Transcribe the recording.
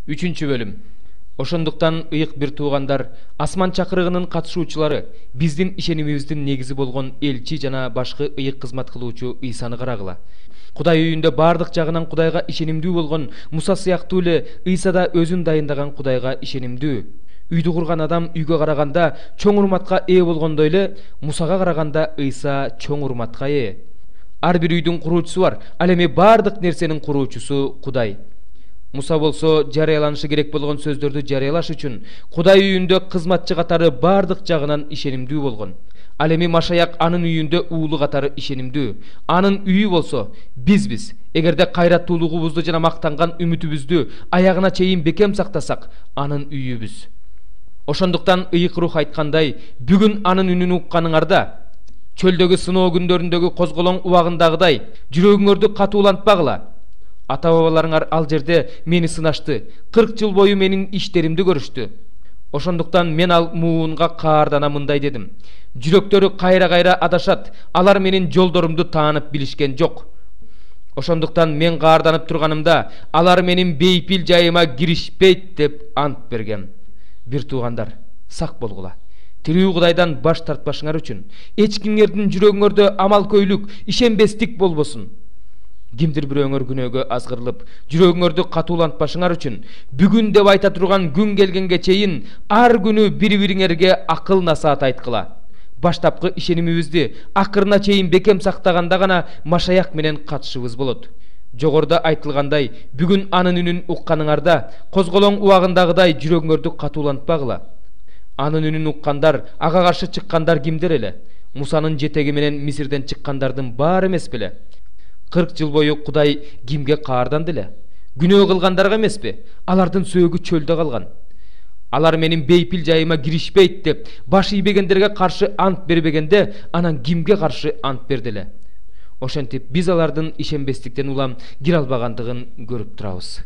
Үчүнчү бөлүм. Ошондуктан ыйык бир туугандар, асман чакырыгынын катышуучулары, биздин ишенимибиздин негизи болгон элчи жана башкы ыйык кызмат кылуучу Ыйсаны карагыла. Кудай үйүндө бардык жагынан Кудайга ишенимдүү болгон Муса сыяктуу эле Ыйса да өзүн дайындаган Кудайга ишенимдүү. Үйдү курган адам үйгө караганда чоң урматка ээ болгондой эле, Мусага караганда Ыйса чоң урматка ээ. Ар бир үйдүн куруучусу бар, ал эми бардык нерсенин куруучусу Кудай. Муса болсо жарыяланышы керек болгон сөздөрдү жарыялаш үчүн Кудай үйүндө кызматчы катары бардык жагынан ишенимдүү болгон. Ал эми Машаяк анын үйүндө уулу катары ишенимдүү. Анын үйү болсо бизбиз. Эгерде кайраттуулугубузду жана мактанган үмүтүбүздү аягына чейин бекем сактасак, анын үйүбүз. Ошондуктан ыйык рух айткандай, бүгүн анын үнүн укканыңарда, чөлдөгү сыноо күндөрүндөгү козголоң убагындагыдай жүрөгүңөрдү катуулантпагыла. Ата-бабаларыңар ал жерде мени сынашты, 40 жыл бою менин иштеримди көрүштү. Ошондуктан мен ал муунга каардана мындай дедим: жүрөктөрү кайра-кайра адашат, алар менин жолдорумду таанып билишкен жок. Ошондуктан мен каарданып турганымда, алар менин бейпил жайыма киришпейт деп ант бергем. Бир туугандар, сак болгула. Тирүү Кудайдан баш тартпашыңар үчүн эч кимдердин жүрөгүңөрдө амал көйлүк, ишенбестик болбосун. Кимдир бирөөңөр күнөөгө азгырылып, жүрөгүңөрдү катуулантпашыңар үчүн бүгүн деп айта турган күн келгенге чейин ар күнү бири-бириңерге акыл насаат айткыла. Баштапкы ишенимибизди акырына чейин бекем сактаганда гана Машаяк менен катышыбыз болот. Жогоруда айтылгандай, бүгүн анын үнүн укканыңарда, козголоң убагындагыдай жүрөгүңөрдү катуулантпагыла. Анын үнүн уккандар, ага каршы чыккандар кимдер эле? Мусанын жетеги менен Мисирден чыккандардын баары эмес беле? 40 жыл бою Кудай кимге каарданды эле? Күнөө кылгандарга эмеспи? Алардын сөөгү чөлдө калган. Алар менин бейпил жайыма киришпейт деп баш ийбегендерге каршы ант бербегенде, анан кимге каршы ант берди эле? Ошентип биз алардын ишенбестиктен улам кире албагандыгын көрүп турабыз.